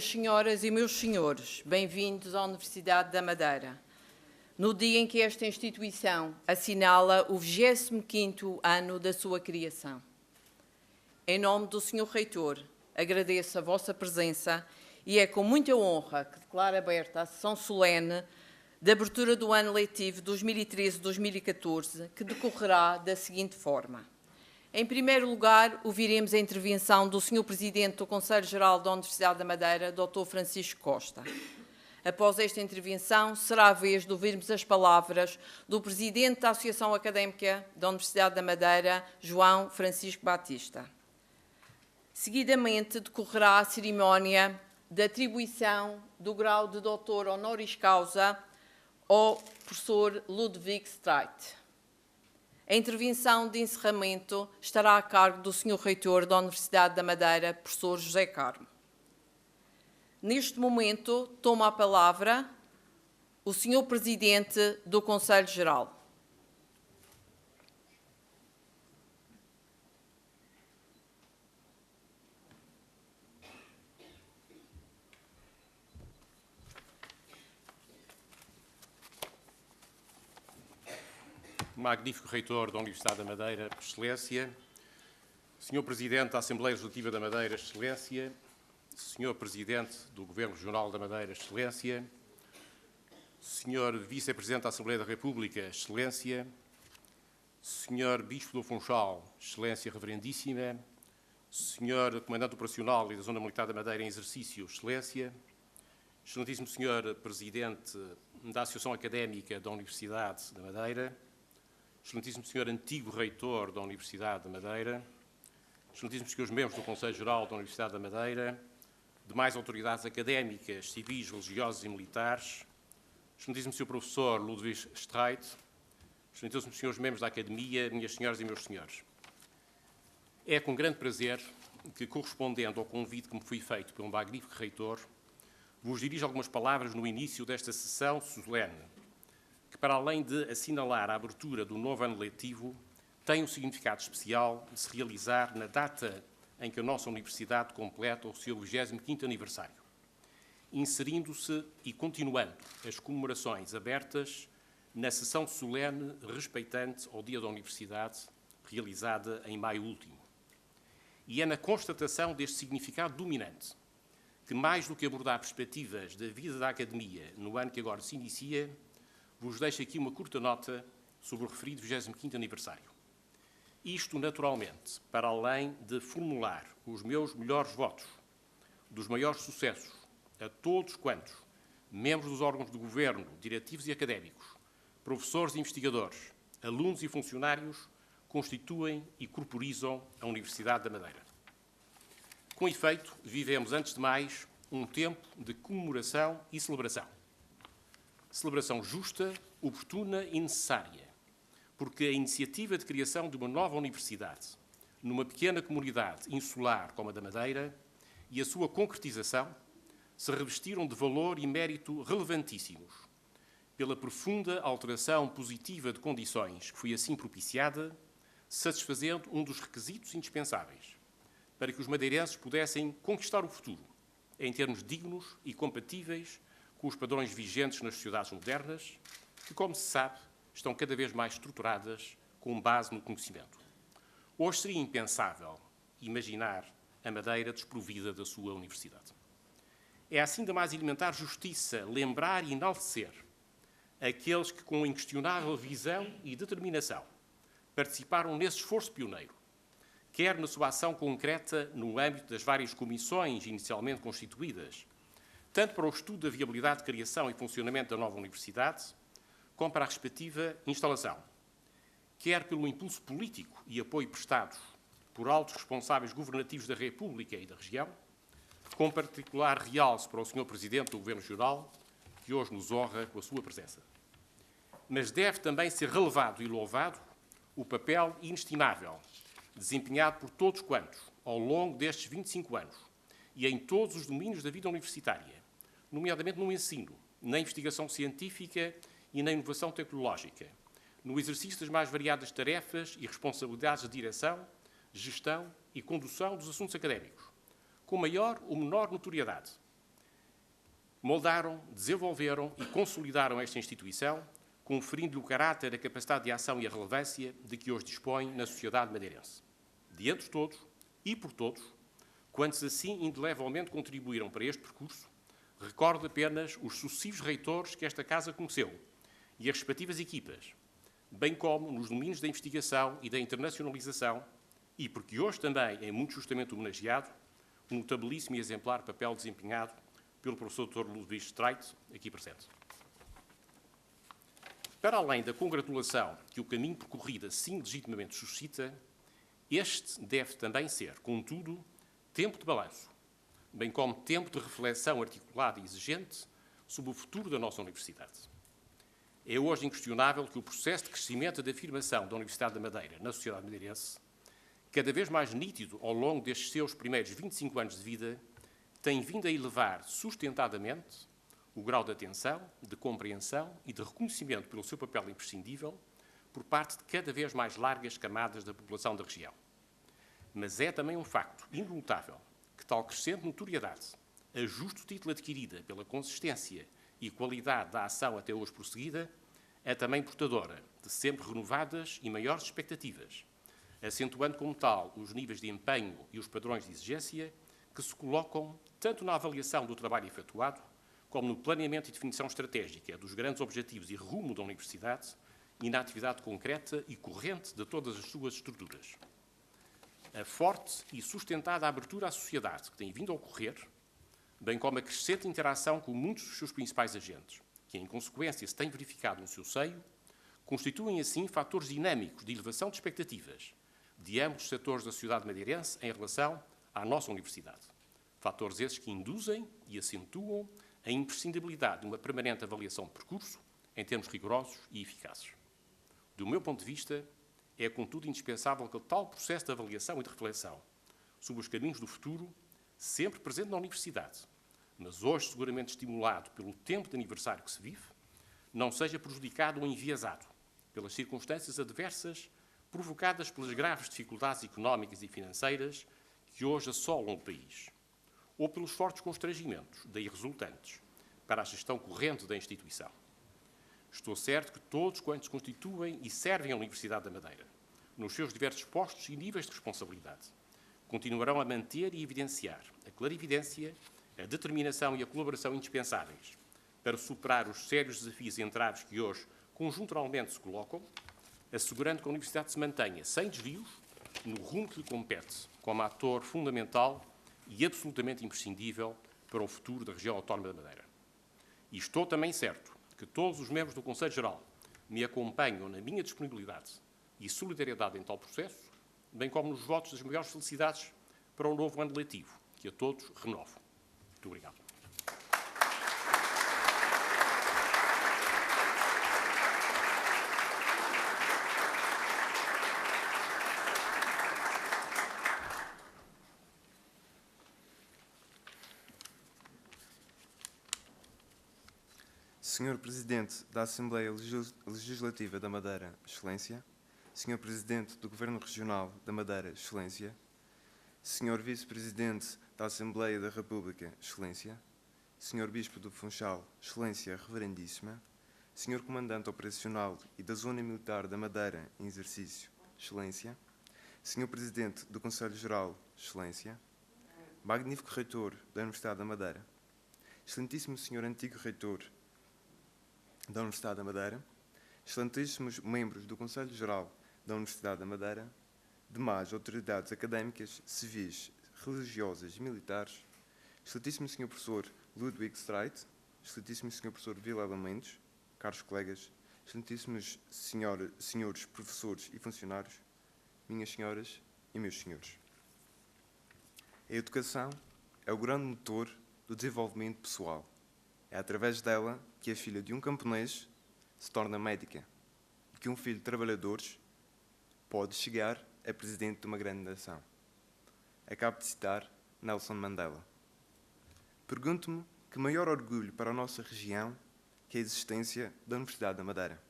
Minhas senhoras e meus senhores, bem-vindos à Universidade da Madeira. No dia em que esta instituição assinala o 25º ano da sua criação. Em nome do Sr. Reitor, agradeço a vossa presença e é com muita honra que declaro aberta a sessão solene de abertura do ano letivo 2013-2014, que decorrerá da seguinte forma. Em primeiro lugar, ouviremos a intervenção do Sr. Presidente do Conselho Geral da Universidade da Madeira, Dr. Francisco Costa. Após esta intervenção, será a vez de ouvirmos as palavras do Presidente da Associação Académica da Universidade da Madeira, João Francisco Batista. Seguidamente, decorrerá a cerimónia de atribuição do grau de Doutor Honoris Causa ao professor Ludwig Streit. A intervenção de encerramento estará a cargo do Sr. Reitor da Universidade da Madeira, professor José Carmo. Neste momento, toma a palavra o Sr. Presidente do Conselho Geral. Magnífico Reitor da Universidade da Madeira, Excelência, Sr. Presidente da Assembleia Legislativa da Madeira, Excelência, Sr. Presidente do Governo Regional da Madeira, Excelência, Sr. Vice-Presidente da Assembleia da República, Excelência, Sr. Bispo do Funchal, Excelência Reverendíssima, Sr. Comandante Operacional e da Zona Militar da Madeira em exercício, Excelência, Excelentíssimo Sr. Presidente da Associação Académica da Universidade da Madeira, Excelentíssimo Sr. Antigo Reitor da Universidade da Madeira, Excelentíssimos Srs. Membros do Conselho Geral da Universidade da Madeira, demais autoridades académicas, civis, religiosas e militares, Excelentíssimo Sr. Professor Ludwig Streit, Excelentíssimos Srs. Membros da Academia, minhas senhoras e meus senhores. É com grande prazer que, correspondendo ao convite que me foi feito pelo magnífico Reitor, vos dirijo algumas palavras no início desta sessão solene, que, para além de assinalar a abertura do novo ano letivo, tem um significado especial de se realizar na data em que a nossa Universidade completa o seu 25º aniversário, inserindo-se e continuando as comemorações abertas na sessão solene respeitante ao Dia da Universidade, realizada em maio último. E é na constatação deste significado dominante que, mais do que abordar perspectivas da vida da Academia no ano que agora se inicia, vos deixo aqui uma curta nota sobre o referido 25º aniversário. Isto, naturalmente, para além de formular os meus melhores votos, dos maiores sucessos a todos quantos, membros dos órgãos de governo, diretivos e académicos, professores e investigadores, alunos e funcionários, constituem e corporizam a Universidade da Madeira. Com efeito, vivemos, antes de mais, um tempo de comemoração e celebração. Celebração justa, oportuna e necessária, porque a iniciativa de criação de uma nova universidade numa pequena comunidade insular como a da Madeira e a sua concretização se revestiram de valor e mérito relevantíssimos, pela profunda alteração positiva de condições que foi assim propiciada, satisfazendo um dos requisitos indispensáveis para que os madeirenses pudessem conquistar o futuro em termos dignos e compatíveis com os padrões vigentes nas sociedades modernas, que, como se sabe, estão cada vez mais estruturadas com base no conhecimento. Hoje seria impensável imaginar a Madeira desprovida da sua universidade. É assim da mais elementar justiça lembrar e enaltecer aqueles que, com inquestionável visão e determinação, participaram nesse esforço pioneiro, quer na sua ação concreta no âmbito das várias comissões inicialmente constituídas, tanto para o estudo da viabilidade de criação e funcionamento da nova universidade, como para a respectiva instalação, quer pelo impulso político e apoio prestados por altos responsáveis governativos da República e da região, com particular realce para o Sr. Presidente do Governo Regional, que hoje nos honra com a sua presença. Mas deve também ser relevado e louvado o papel inestimável desempenhado por todos quantos, ao longo destes 25 anos, e em todos os domínios da vida universitária, nomeadamente no ensino, na investigação científica e na inovação tecnológica, no exercício das mais variadas tarefas e responsabilidades de direção, gestão e condução dos assuntos académicos, com maior ou menor notoriedade, moldaram, desenvolveram e consolidaram esta instituição, conferindo-lhe o caráter, a capacidade de ação e a relevância de que hoje dispõe na sociedade madeirense. De entre todos e por todos, quantos assim indelevelmente contribuíram para este percurso, recordo apenas os sucessivos reitores que esta Casa conheceu e as respectivas equipas, bem como nos domínios da investigação e da internacionalização, e porque hoje também é muito justamente homenageado, um notabilíssimo e exemplar papel desempenhado pelo professor Dr. Ludwig Streit, aqui presente. Para além da congratulação que o caminho percorrido assim legitimamente suscita, este deve também ser, contudo, tempo de balanço, bem como tempo de reflexão articulada e exigente sobre o futuro da nossa Universidade. É hoje inquestionável que o processo de crescimento e de afirmação da Universidade da Madeira na sociedade madeirense, cada vez mais nítido ao longo destes seus primeiros 25 anos de vida, tem vindo a elevar sustentadamente o grau de atenção, de compreensão e de reconhecimento pelo seu papel imprescindível por parte de cada vez mais largas camadas da população da região. Mas é também um facto imutável que tal crescente notoriedade, a justo título adquirida pela consistência e qualidade da ação até hoje prosseguida, é também portadora de sempre renovadas e maiores expectativas, acentuando como tal os níveis de empenho e os padrões de exigência que se colocam tanto na avaliação do trabalho efetuado, como no planeamento e definição estratégica dos grandes objetivos e rumo da Universidade e na atividade concreta e corrente de todas as suas estruturas. A forte e sustentada abertura à sociedade que tem vindo a ocorrer, bem como a crescente interação com muitos dos seus principais agentes, que em consequência se tem verificado no seu seio, constituem assim fatores dinâmicos de elevação de expectativas de ambos os setores da sociedade madeirense em relação à nossa Universidade. Fatores esses que induzem e acentuam a imprescindibilidade de uma permanente avaliação de percurso em termos rigorosos e eficazes. Do meu ponto de vista, é, contudo, indispensável que tal processo de avaliação e de reflexão sobre os caminhos do futuro, sempre presente na Universidade, mas hoje seguramente estimulado pelo tempo de aniversário que se vive, não seja prejudicado ou enviesado pelas circunstâncias adversas provocadas pelas graves dificuldades económicas e financeiras que hoje assolam o país, ou pelos fortes constrangimentos daí resultantes para a gestão corrente da instituição. Estou certo que todos quantos constituem e servem a Universidade da Madeira, nos seus diversos postos e níveis de responsabilidade, continuarão a manter e evidenciar a clarividência, a determinação e a colaboração indispensáveis para superar os sérios desafios e entraves que hoje conjunturalmente se colocam, assegurando que a Universidade se mantenha sem desvios no rumo que lhe compete, como ator fundamental e absolutamente imprescindível para o futuro da região autónoma da Madeira. E estou também certo que todos os membros do Conselho Geral me acompanham na minha disponibilidade e solidariedade em tal processo, bem como nos votos das maiores felicidades para o novo ano letivo, que a todos renovo. Muito obrigado. Senhor Presidente da Assembleia Legislativa da Madeira, Excelência, Senhor Presidente do Governo Regional da Madeira, Excelência, Senhor Vice-Presidente da Assembleia da República, Excelência, Senhor Bispo do Funchal, Excelência Reverendíssima, Senhor Comandante Operacional e da Zona Militar da Madeira em exercício, Excelência, Senhor Presidente do Conselho Geral, Excelência, Magnífico Reitor da Universidade da Madeira, Excelentíssimo Senhor Antigo Reitor da Universidade da Madeira, excelentíssimos membros do Conselho Geral da Universidade da Madeira, demais autoridades académicas, civis, religiosas e militares, excelentíssimo Sr. Professor Ludwig Streit, excelentíssimo Sr. Professor Vilela Mendes, caros colegas, excelentíssimos senhores professores e funcionários, minhas senhoras e meus senhores. A educação é o grande motor do desenvolvimento pessoal. É através dela que a filha de um camponês se torna médica e que um filho de trabalhadores pode chegar a presidente de uma grande nação. Acabo de citar Nelson Mandela. Pergunto-me que maior orgulho para a nossa região que a existência da Universidade da Madeira.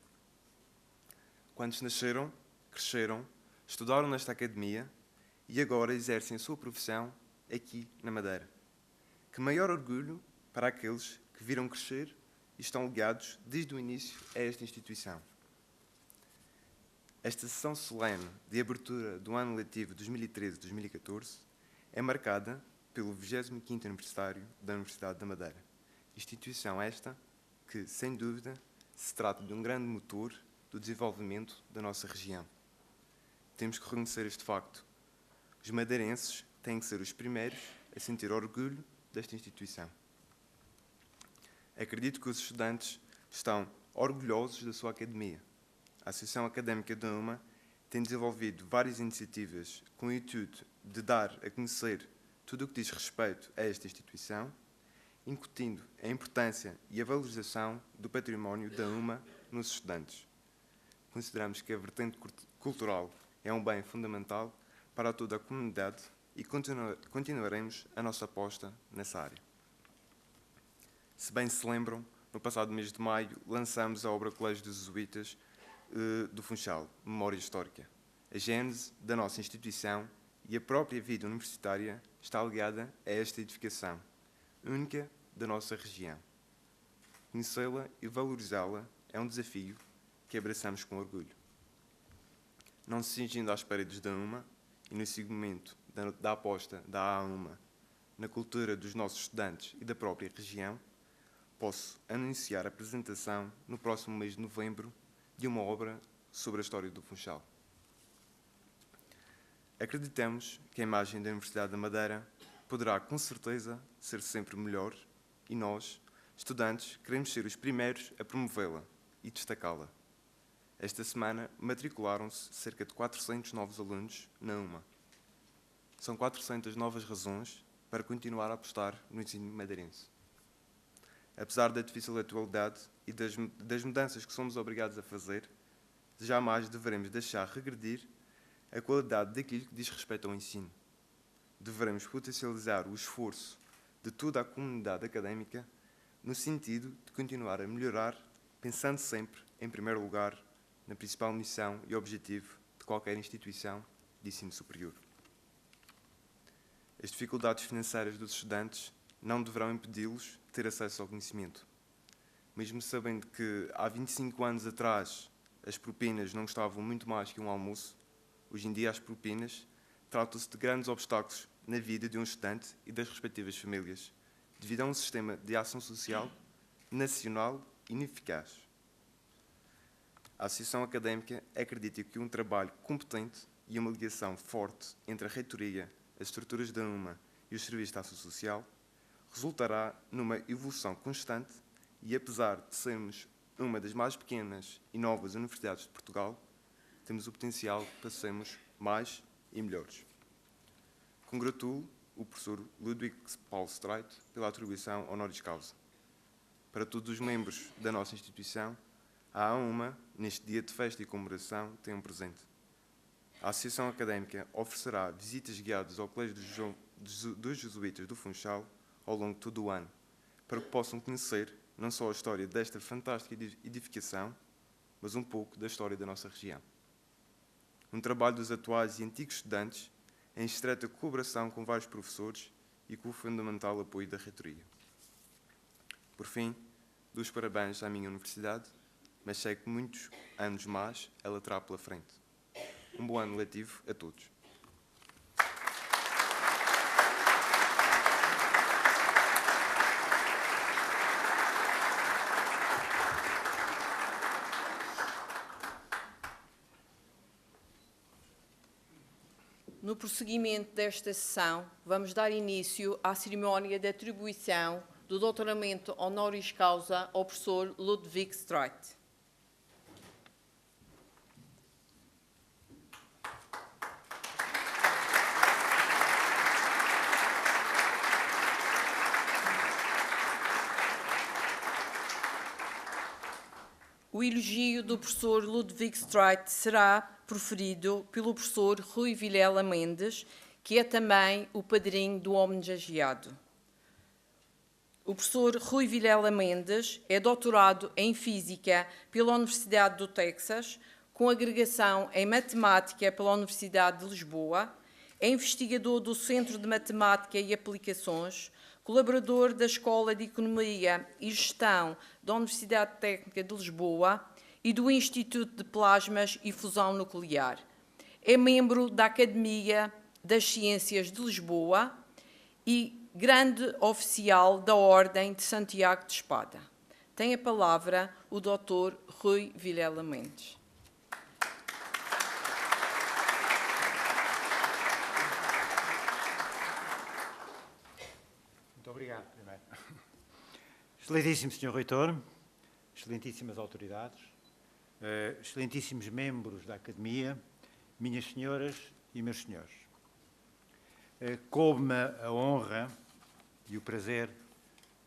Quantos nasceram, cresceram, estudaram nesta academia e agora exercem a sua profissão aqui na Madeira. Que maior orgulho para aqueles que viram crescer e estão ligados desde o início a esta instituição. Esta sessão solene de abertura do ano letivo 2013-2014 é marcada pelo 25º aniversário da Universidade da Madeira. Instituição esta que, sem dúvida, se trata de um grande motor do desenvolvimento da nossa região. Temos que reconhecer este facto. Os madeirenses têm que ser os primeiros a sentir orgulho desta instituição. Acredito que os estudantes estão orgulhosos da sua academia. A Associação Académica da UMA tem desenvolvido várias iniciativas com o intuito de dar a conhecer tudo o que diz respeito a esta instituição, incutindo a importância e a valorização do património da UMA nos estudantes. Consideramos que a vertente cultural é um bem fundamental para toda a comunidade e continuaremos a nossa aposta nessa área. Se bem se lembram, no passado mês de maio lançamos a obra Colégio dos Jesuítas do Funchal, Memória Histórica. A gênese da nossa instituição e a própria vida universitária está ligada a esta edificação, única da nossa região. Conhecê-la e valorizá-la é um desafio que abraçamos com orgulho. Não se cingindo às paredes da UMA e no seguimento da aposta da AUMA na cultura dos nossos estudantes e da própria região, posso anunciar a apresentação no próximo mês de novembro de uma obra sobre a história do Funchal. Acreditamos que a imagem da Universidade da Madeira poderá, com certeza, ser sempre melhor e nós, estudantes, queremos ser os primeiros a promovê-la e destacá-la. Esta semana matricularam-se cerca de 400 novos alunos na UMA. São 400 novas razões para continuar a apostar no ensino madeirense. Apesar da difícil atualidade e das mudanças que somos obrigados a fazer, jamais deveremos deixar regredir a qualidade daquilo que diz respeito ao ensino. Deveremos potencializar o esforço de toda a comunidade académica no sentido de continuar a melhorar, pensando sempre, em primeiro lugar, na principal missão e objetivo de qualquer instituição de ensino superior. As dificuldades financeiras dos estudantes não deverão impedi-los de ter acesso ao conhecimento. Mesmo sabendo que há 25 anos atrás as propinas não custavam muito mais que um almoço, hoje em dia as propinas tratam-se de grandes obstáculos na vida de um estudante e das respectivas famílias, devido a um sistema de ação social nacional ineficaz. A Associação Académica acredita que um trabalho competente e uma ligação forte entre a reitoria, as estruturas da UMA e os serviços de ação social resultará numa evolução constante e, apesar de sermos uma das mais pequenas e novas universidades de Portugal, temos o potencial para sermos mais e melhores. Congratulo o professor Ludwig Paul Streit pela atribuição honoris causa. Para todos os membros da nossa instituição, a AUMA, neste dia de festa e comemoração, tem um presente. A Associação Académica oferecerá visitas guiadas ao Colégio dos Jesuítas do Funchal ao longo de todo o ano, para que possam conhecer não só a história desta fantástica edificação, mas um pouco da história da nossa região. Um trabalho dos atuais e antigos estudantes, em estreita colaboração com vários professores e com o fundamental apoio da reitoria. Por fim, dou os parabéns à minha universidade, mas sei que muitos anos mais ela terá pela frente. Um bom ano letivo a todos. No prosseguimento desta sessão, vamos dar início à cerimónia de atribuição do doutoramento honoris causa ao professor Ludwig Streit. O elogio do professor Ludwig Streit será proferido pelo professor Rui Vilela Mendes, que é também o padrinho do homenageado. O professor Rui Vilela Mendes é doutorado em Física pela Universidade do Texas, com agregação em Matemática pela Universidade de Lisboa, é investigador do Centro de Matemática e Aplicações, colaborador da Escola de Economia e Gestão da Universidade Técnica de Lisboa e do Instituto de Plasmas e Fusão Nuclear. É membro da Academia das Ciências de Lisboa e grande oficial da Ordem de Santiago de Espada. Tem a palavra o Dr. Rui Vilela Mendes. Muito obrigado, primeiro. Excelentíssimo Sr. Reitor, excelentíssimas autoridades, excelentíssimos membros da Academia, minhas senhoras e meus senhores. Coube-me a honra e o prazer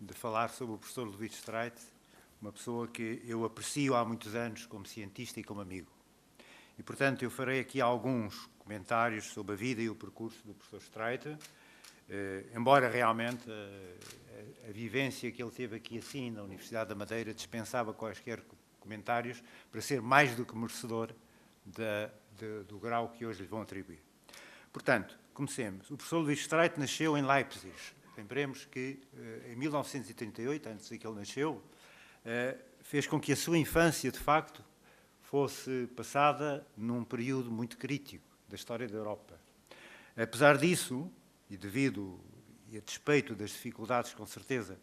de falar sobre o professor Luís Streit, uma pessoa que eu aprecio há muitos anos como cientista e como amigo. E, portanto, eu farei aqui alguns comentários sobre a vida e o percurso do professor Streit, embora realmente a vivência que ele teve aqui assim na Universidade da Madeira dispensava quaisquer comentários para ser mais do que merecedor do grau que hoje lhe vão atribuir. Portanto, comecemos. O professor Luís Streit nasceu em Leipzig. Lembremos que em 1938, antes de que ele nasceu, fez com que a sua infância, de facto, fosse passada num período muito crítico da história da Europa. Apesar disso, e devido e a despeito das dificuldades, com certeza,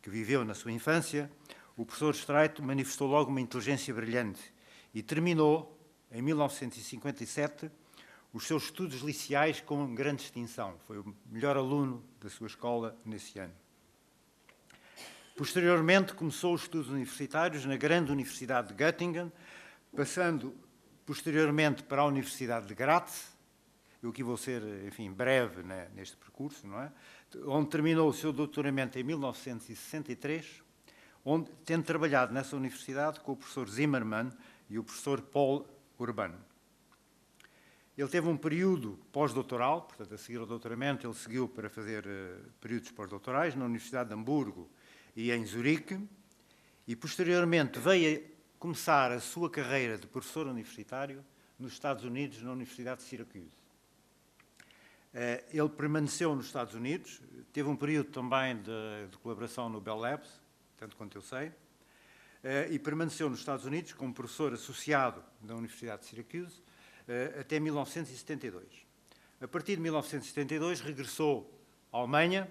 que viveu na sua infância, o professor Streit manifestou logo uma inteligência brilhante e terminou, em 1957, os seus estudos liceais com grande distinção. Foi o melhor aluno da sua escola nesse ano. Posteriormente, começou os estudos universitários na grande Universidade de Göttingen, passando posteriormente para a Universidade de Graz. Eu aqui vou ser, enfim, breve neste percurso, não é? Onde terminou o seu doutoramento em 1963, onde, tendo trabalhado nessa universidade com o professor Zimmermann e o professor Paul Urbano. Ele teve um período pós-doutoral, portanto, a seguir ao doutoramento, ele seguiu para fazer períodos pós-doutorais na Universidade de Hamburgo e em Zurique, e posteriormente veio a começar a sua carreira de professor universitário nos Estados Unidos, na Universidade de Syracuse. Ele permaneceu nos Estados Unidos, teve um período também de colaboração no Bell Labs, tanto quanto eu sei, e permaneceu nos Estados Unidos como professor associado da Universidade de Syracuse até 1972. A partir de 1972 regressou à Alemanha.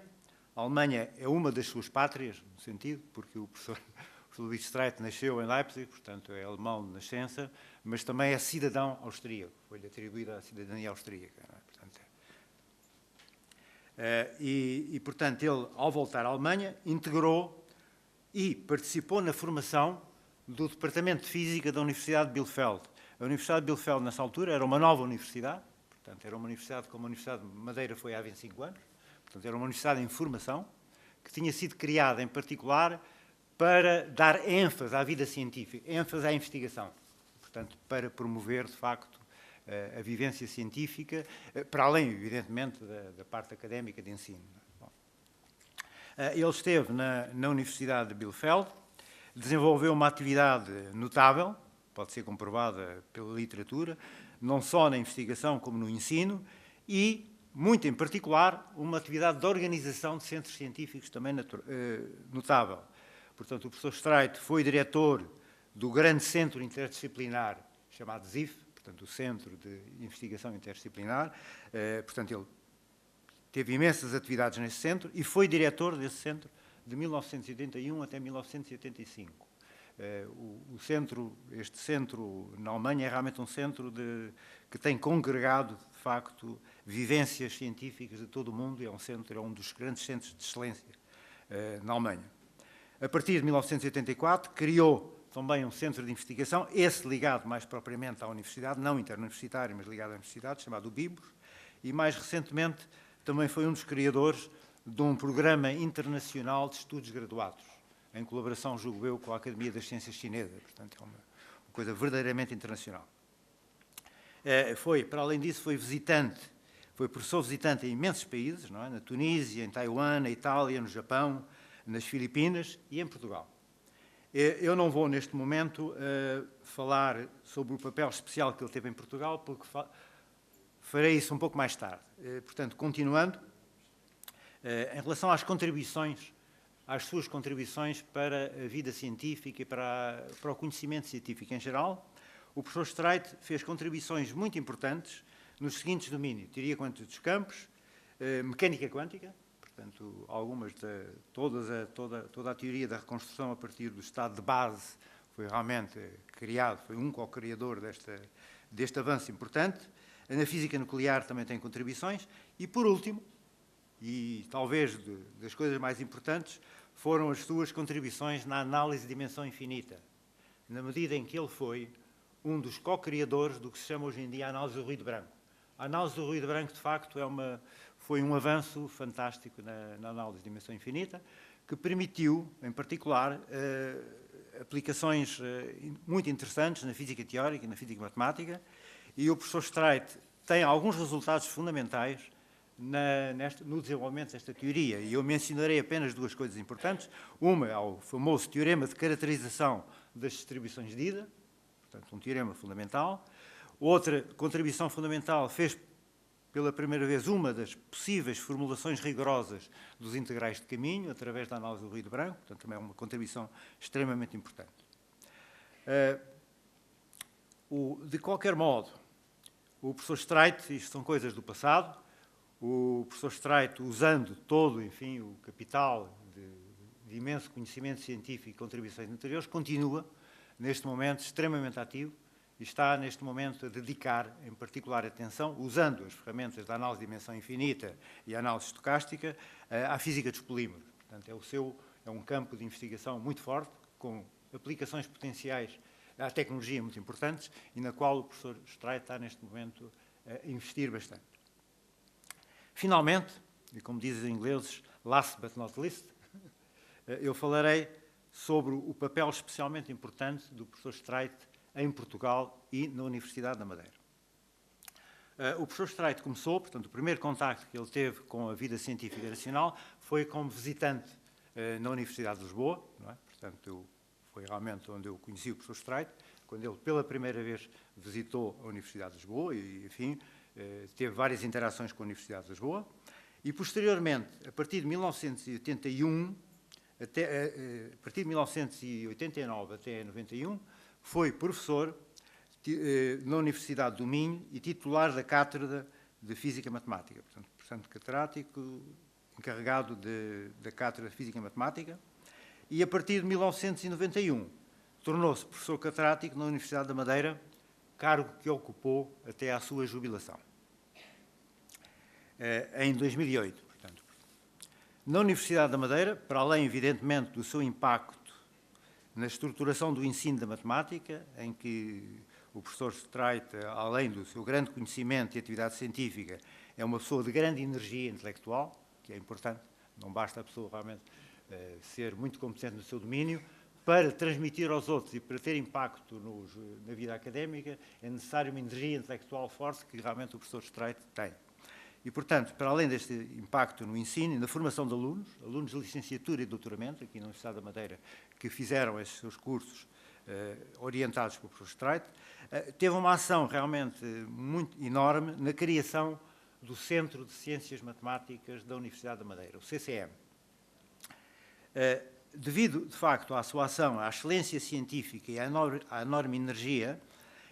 A Alemanha é uma das suas pátrias, no sentido, porque o professor Luís Streit nasceu em Leipzig, portanto é alemão de nascença, mas também é cidadão austríaco, foi-lhe atribuída a cidadania austríaca. Não é? Portanto, ele, ao voltar à Alemanha, integrou e participou na formação do Departamento de Física da Universidade de Bielefeld. A Universidade de Bielefeld, nessa altura, era uma nova universidade, portanto, era uma universidade como a Universidade de Madeira foi há 25 anos, portanto, era uma universidade em formação, que tinha sido criada, em particular, para dar ênfase à vida científica, ênfase à investigação, portanto, para promover, de facto, a vivência científica, para além, evidentemente, da parte académica de ensino. Bom, ele esteve na Universidade de Bielefeld, desenvolveu uma atividade notável, pode ser comprovada pela literatura, não só na investigação como no ensino, e, muito em particular, uma atividade de organização de centros científicos também notável. Portanto, o professor Streit foi diretor do grande centro interdisciplinar chamado ZIF, portanto, o Centro de Investigação Interdisciplinar. Portanto, ele teve imensas atividades nesse centro e foi diretor desse centro de 1981 até 1985. Este centro na Alemanha é realmente um centro que tem congregado, de facto, vivências científicas de todo o mundo. É um dos grandes centros de excelência na Alemanha. A partir de 1984, criou também um centro de investigação, esse ligado mais propriamente à universidade, não interuniversitário, mas ligado à universidade, chamado BIBOS, e mais recentemente também foi um dos criadores de um programa internacional de estudos graduados, em colaboração, julgo eu, com a Academia das Ciências Chinesa. Portanto, é uma coisa verdadeiramente internacional. Para além disso, foi professor visitante em imensos países, não é? Na Tunísia, em Taiwan, na Itália, no Japão, nas Filipinas e em Portugal. Eu não vou, neste momento, falar sobre o papel especial que ele teve em Portugal, porque farei isso um pouco mais tarde. Portanto, continuando, Em relação às contribuições, às suas contribuições para a vida científica e para o conhecimento científico em geral, o professor Streit fez contribuições muito importantes nos seguintes domínios: teoria quântica dos campos, mecânica quântica, portanto, toda a teoria da reconstrução a partir do estado de base foi realmente criado, foi um co-criador deste avanço importante. Na física nuclear também tem contribuições. E, por último, e talvez das coisas mais importantes, foram as suas contribuições na análise de dimensão infinita, na medida em que ele foi um dos co-criadores do que se chama hoje em dia a análise do ruído branco. A análise do ruído branco, de facto, foi um avanço fantástico na análise de dimensão infinita, que permitiu, em particular, aplicações muito interessantes na física teórica e na física matemática, e o professor Streit tem alguns resultados fundamentais no desenvolvimento desta teoria, e eu mencionarei apenas duas coisas importantes. Uma é o famoso teorema de caracterização das distribuições de Ida, portanto, um teorema fundamental. Outra contribuição fundamental fez, pela primeira vez, uma das possíveis formulações rigorosas dos integrais de caminho, através da análise do ruído branco, portanto, também é uma contribuição extremamente importante. De qualquer modo, o professor Streit, isto são coisas do passado, o professor Streit, usando todo, enfim, o capital de imenso conhecimento científico e contribuições anteriores, continua, neste momento, extremamente ativo e está, neste momento, a dedicar, em particular, atenção, usando as ferramentas da análise de dimensão infinita e a análise estocástica, à física dos polímeros. Portanto, é um campo de investigação muito forte, com aplicações potenciais à tecnologia muito importantes e na qual o professor Streit está, neste momento, a investir bastante. Finalmente, e como dizem os ingleses, last but not least, eu falarei sobre o papel especialmente importante do professor Streit em Portugal e na Universidade da Madeira. O professor Streit começou, portanto, o primeiro contacto que ele teve com a vida científica nacional foi como visitante na Universidade de Lisboa, não é? Portanto, foi realmente onde eu conheci o professor Streit, quando ele pela primeira vez visitou a Universidade de Lisboa e, enfim, teve várias interações com a Universidade de Lisboa. E, posteriormente, a partir de 1981, a partir de 1989 até 91, foi professor na Universidade do Minho e titular da Cátedra de Física e Matemática. Portanto, catedrático, encarregado da Cátedra de Física e Matemática. E, a partir de 1991, tornou-se professor catedrático na Universidade da Madeira, cargo que ocupou até à sua jubilação, em 2008. Portanto, na Universidade da Madeira, para além, evidentemente, do seu impacto na estruturação do ensino da matemática, em que o professor Streit, além do seu grande conhecimento e atividade científica, é uma pessoa de grande energia intelectual, que é importante, não basta a pessoa realmente ser muito competente no seu domínio, para transmitir aos outros e para ter impacto na vida académica, é necessário uma energia intelectual forte que realmente o professor Streit tem. E, portanto, para além deste impacto no ensino e na formação de alunos de licenciatura e de doutoramento, aqui na Universidade da Madeira, que fizeram esses seus cursos orientados pelo professor Streit, teve uma ação realmente muito enorme na criação do Centro de Ciências Matemáticas da Universidade da Madeira, o CCM. Devido, de facto, à sua ação, à excelência científica e à enorme energia,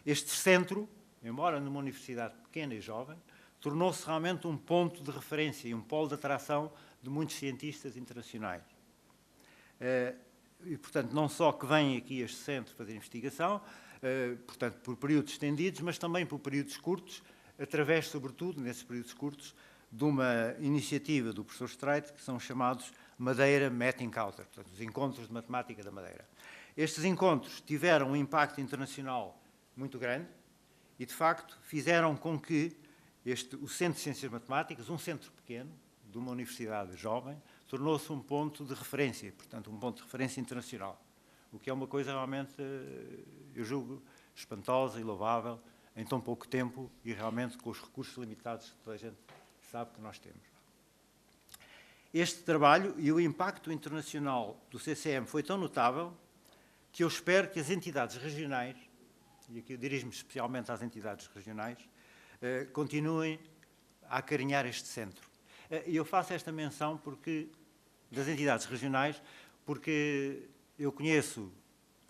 este centro, embora numa universidade pequena e jovem, tornou-se realmente um ponto de referência e um polo de atração de muitos cientistas internacionais. E, portanto, não só que vêm aqui a este centro fazer investigação, portanto, por períodos estendidos, mas também por períodos curtos, através, sobretudo, nesses períodos curtos, de uma iniciativa do professor Streit, que são chamados Madeira Met Encounter, portanto, os Encontros de Matemática da Madeira. Estes encontros tiveram um impacto internacional muito grande e, de facto, fizeram com que o Centro de Ciências Matemáticas, um centro pequeno, de uma universidade jovem, tornou-se um ponto de referência, portanto, um ponto de referência internacional, o que é uma coisa realmente, eu julgo, espantosa e louvável, em tão pouco tempo e realmente com os recursos limitados que toda a gente sabe que nós temos. Este trabalho e o impacto internacional do CCM foi tão notável que eu espero que as entidades regionais, e aqui eu dirijo-me especialmente às entidades regionais, continuem a acarinhar este centro. E eu faço esta menção das entidades regionais, porque eu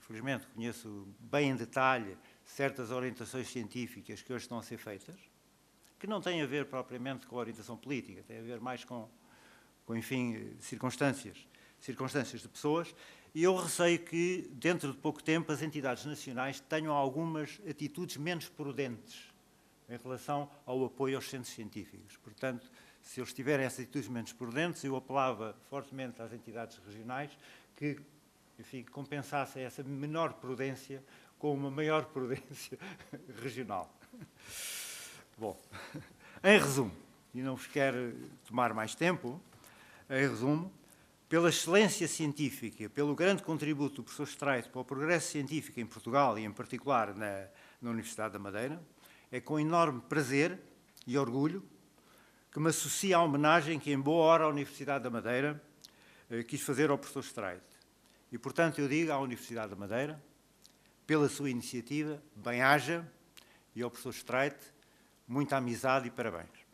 felizmente conheço bem em detalhe certas orientações científicas que hoje estão a ser feitas, que não têm a ver propriamente com a orientação política, têm a ver mais com enfim, circunstâncias de pessoas, e eu receio que, dentro de pouco tempo, as entidades nacionais tenham algumas atitudes menos prudentes em relação ao apoio aos centros científicos. Portanto, se eles tiverem essas atitudes menos prudentes, eu apelava fortemente às entidades regionais que, enfim, compensassem essa menor prudência com uma maior prudência regional. Bom, em resumo, e não vos quero tomar mais tempo, em resumo, pela excelência científica, pelo grande contributo do professor Streit para o progresso científico em Portugal e, em particular, na Universidade da Madeira, é com enorme prazer e orgulho que me associo à homenagem que, em boa hora, a Universidade da Madeira quis fazer ao professor Streit. E, portanto, eu digo à Universidade da Madeira, pela sua iniciativa, bem-aja, e ao professor Streit, muita amizade e parabéns.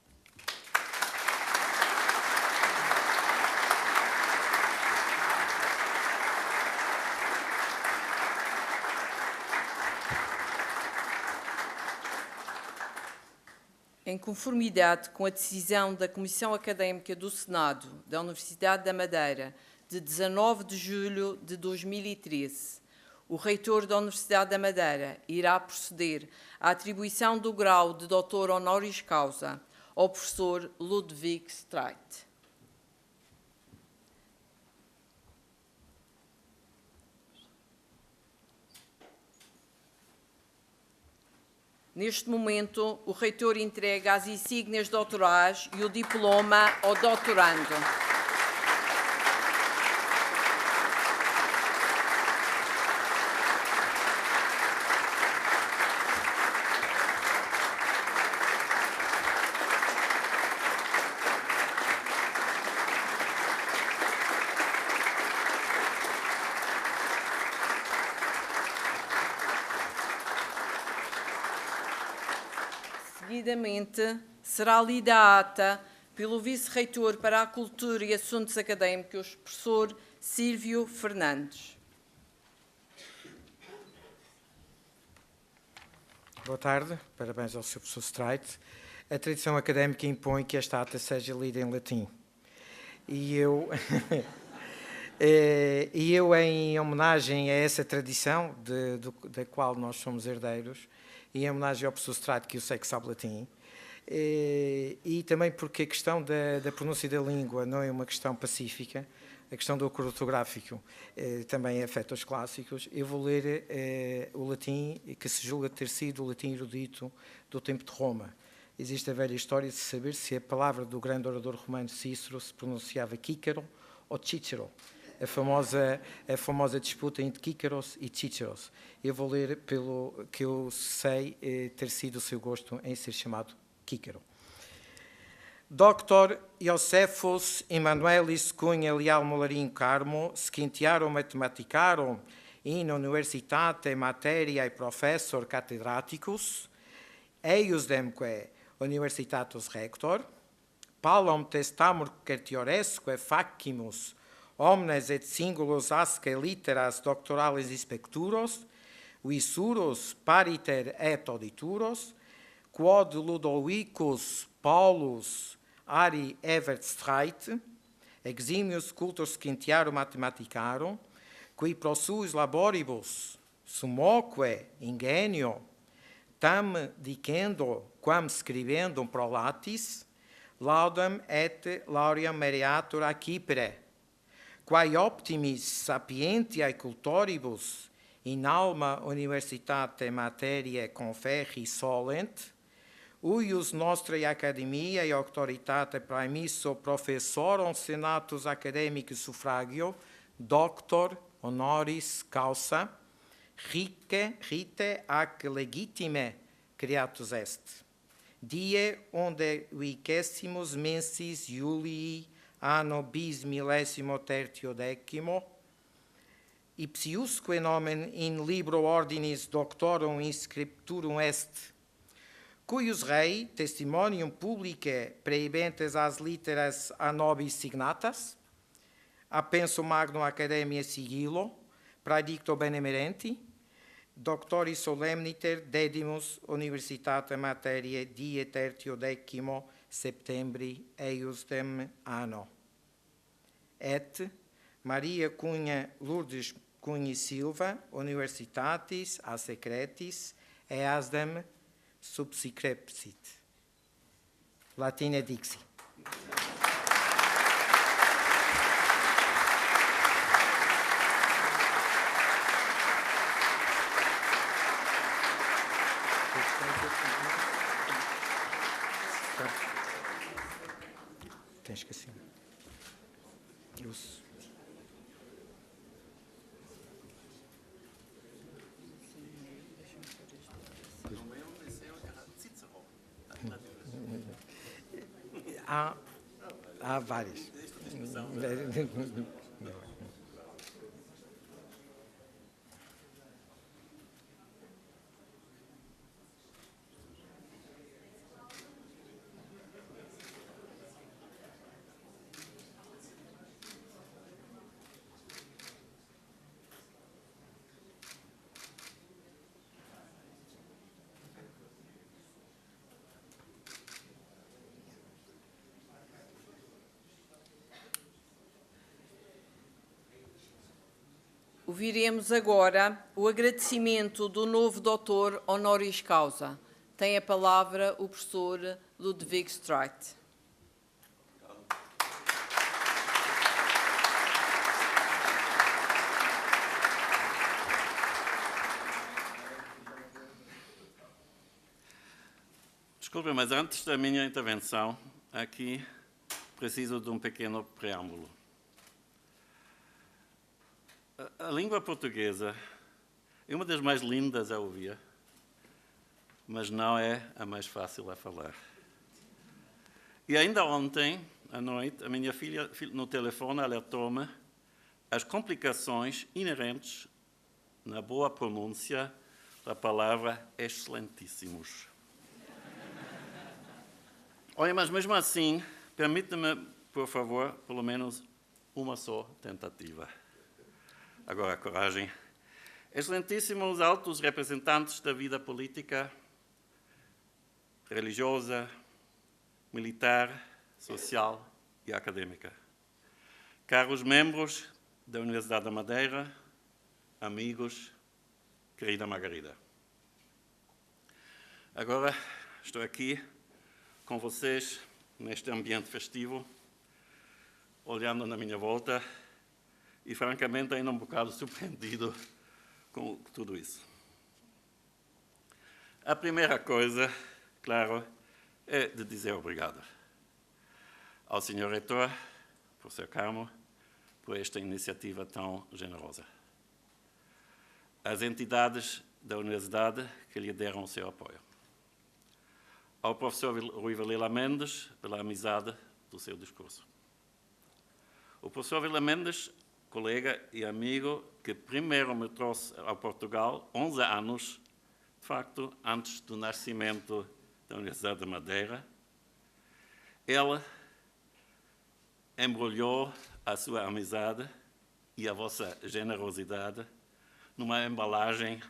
Em conformidade com a decisão da Comissão Académica do Senado da Universidade da Madeira, de 19 de julho de 2013, o reitor da Universidade da Madeira irá proceder à atribuição do grau de doutor honoris causa ao professor Ludwig Streit. Neste momento, o reitor entrega as insígnias doutorais e o diploma ao doutorando. Seguidamente, será lida a ata pelo Vice-Reitor para a Cultura e Assuntos Académicos, professor Silvio Fernandes. Boa tarde, parabéns ao Sr. Professor Streit. A tradição académica impõe que esta ata seja lida em latim. E eu, em homenagem a essa tradição da qual nós somos herdeiros, e em homenagem ao professor Streit, que eu sei que sabe latim, e também porque a questão da pronúncia da língua não é uma questão pacífica, a questão do acordo ortográfico também afeta os clássicos, eu vou ler o latim, que se julga ter sido o latim erudito do tempo de Roma. Existe a velha história de saber se a palavra do grande orador romano Cícero se pronunciava Cícero ou Cícero. A famosa disputa entre Kícaros e Cíceros. Eu vou ler pelo que eu sei ter sido o seu gosto em ser chamado Kícaro. Dr. Iosefos Emanuelis Cunha Leal Molarim Carmo, scientiarum mathematicarum in universitate materiae professor cathedraticus, eius demque universitatus rector, palum testamur certioresque facimus omnes et singulos asque litteras doctoralis inspecturos, visuros pariter et audituros, quod Ludovicus Paulus Ari Evert Streit, eximius cultus scientiarum mathematicarum, qui pro suis laboribus sumoque ingenio tam dicendo quam scribendum prolatis, laudam et lauream meriatur accipere, quae optimis sapientiae cultoribus in alma universitate materiae conferri solent, uius nostrae academiae auctoritate praemisso professorum senatus academicus suffragio, doctor honoris causa, rite ac legitime creatus est. Die unde vicesimus mensis Julii anno bis millesimo tertio decimo, ipsiusque nomen in libro ordinis doctorum inscripturum est, cuius rei testimonium publicae praebentes as litteras a nobis signatas, appenso magnum academiae sigillo, praedicto benemerenti, doctoris solemniter dedimus universitatem materiae die tertio decimo septembri eiusdem anno. Et Maria Cunha Lourdes Cunha Silva, Universitatis a secretis, easdem subscripsit. Latine dixi. Tens que assim. Isso. Há várias. Ouviremos agora o agradecimento do novo doutor honoris causa. Tem a palavra o professor Ludwig Streit. Desculpe, mas antes da minha intervenção, aqui preciso de um pequeno preâmbulo. A língua portuguesa é uma das mais lindas a ouvir, mas não é a mais fácil a falar. E ainda ontem, à noite, a minha filha no telefone alertou-me as complicações inerentes na boa pronúncia da palavra excelentíssimos. Olha, mas mesmo assim, permita-me, por favor, pelo menos uma só tentativa. Agora, coragem. Excelentíssimos altos representantes da vida política, religiosa, militar, social e acadêmica. Caros membros da Universidade da Madeira, amigos, querida Margarida. Agora estou aqui com vocês neste ambiente festivo, olhando na minha volta, e, francamente, ainda um bocado surpreendido com tudo isso. A primeira coisa, claro, é de dizer obrigado ao Sr. Reitor, professor Carmo, por esta iniciativa tão generosa. Às entidades da Universidade que lhe deram o seu apoio. Ao professor Rui Vilela Mendes, pela amizade do seu discurso. O professor Vilela Mendes, colega e amigo que primeiro me trouxe a Portugal, 11 anos, de facto, antes do nascimento da Universidade de Madeira. Ele embrulhou a sua amizade e a vossa generosidade numa embalagem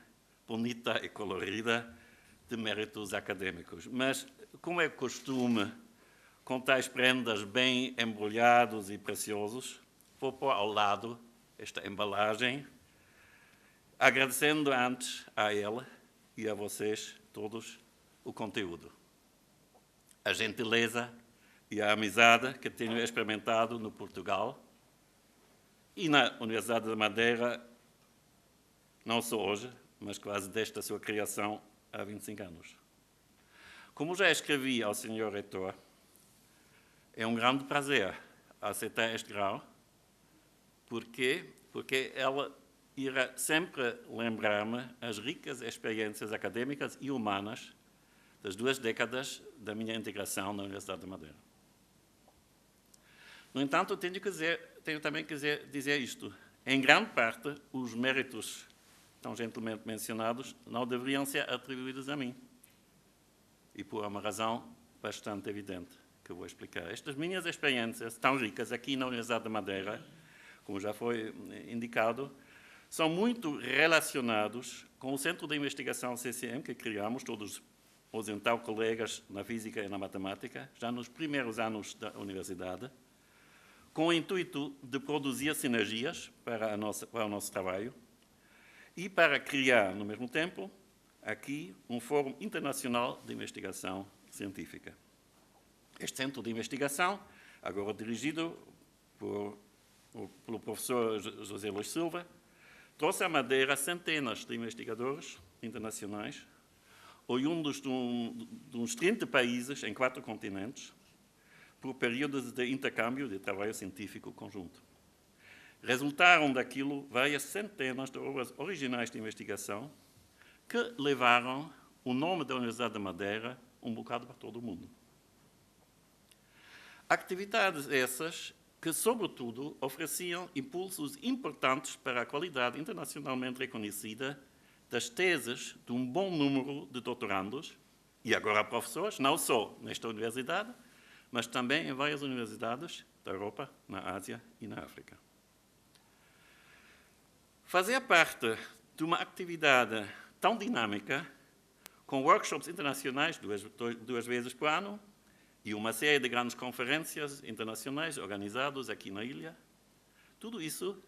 bonita e colorida de méritos acadêmicos. Mas, como é costume, com tais prendas bem embrulhados e preciosos, vou pôr ao lado esta embalagem, agradecendo antes a ele e a vocês todos o conteúdo, a gentileza e a amizade que tenho experimentado no Portugal e na Universidade de Madeira, não só hoje, mas quase desde a sua criação há 25 anos. Como já escrevi ao Sr. Reitor, é um grande prazer aceitar este grau. Porquê? Porque ela irá sempre lembrar-me as ricas experiências acadêmicas e humanas das 2 décadas da minha integração na Universidade de Madeira. No entanto, tenho também que dizer isto. Em grande parte, os méritos tão gentilmente mencionados não deveriam ser atribuídos a mim. e por uma razão bastante evidente, que eu vou explicar. Estas minhas experiências tão ricas aqui na Universidade da Madeira, como já foi indicado, são muito relacionados com o Centro de Investigação CCM que criamos, todos os então colegas na física e na matemática, já nos primeiros anos da universidade, com o intuito de produzir sinergias para o nosso trabalho e para criar, no mesmo tempo, aqui um Fórum Internacional de Investigação Científica. Este centro de investigação, agora dirigido pelo professor José Luís Silva, trouxe à Madeira centenas de investigadores internacionais, oriundos de uns 30 países em 4 continentes, por períodos de intercâmbio de trabalho científico conjunto. Resultaram daquilo várias centenas de obras originais de investigação que levaram o nome da Universidade da Madeira um bocado para todo o mundo. Atividades essas que, sobretudo, ofereciam impulsos importantes para a qualidade internacionalmente reconhecida das teses de um bom número de doutorandos e agora professores, não só nesta universidade, mas também em várias universidades da Europa, na Ásia e na África. Fazer parte de uma atividade tão dinâmica, com workshops internacionais duas vezes por ano e uma série de grandes conferências internacionais organizadas aqui na ilha, tudo isso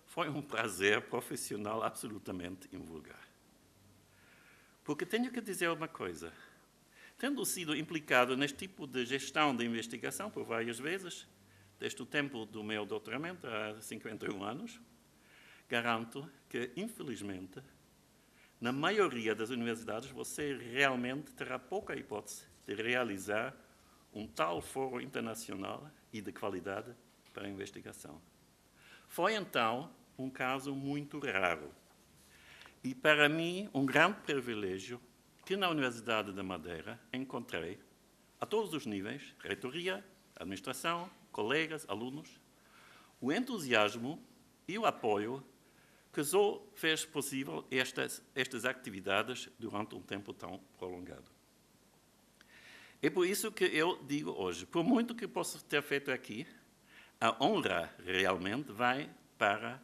foi um prazer profissional absolutamente invulgar. Porque tenho que dizer uma coisa. Tendo sido implicado neste tipo de gestão de investigação por várias vezes, desde o tempo do meu doutoramento, há 51 anos, garanto que, infelizmente, na maioria das universidades, você realmente terá pouca hipótese de realizar um tal fórum internacional e de qualidade para a investigação. Foi, então, um caso muito raro. E, para mim, um grande privilégio que na Universidade da Madeira encontrei, a todos os níveis, reitoria, administração, colegas, alunos, o entusiasmo e o apoio que só fez possível estas atividades durante um tempo tão prolongado. É por isso que eu digo hoje, por muito que possa ter feito aqui, a honra realmente vai para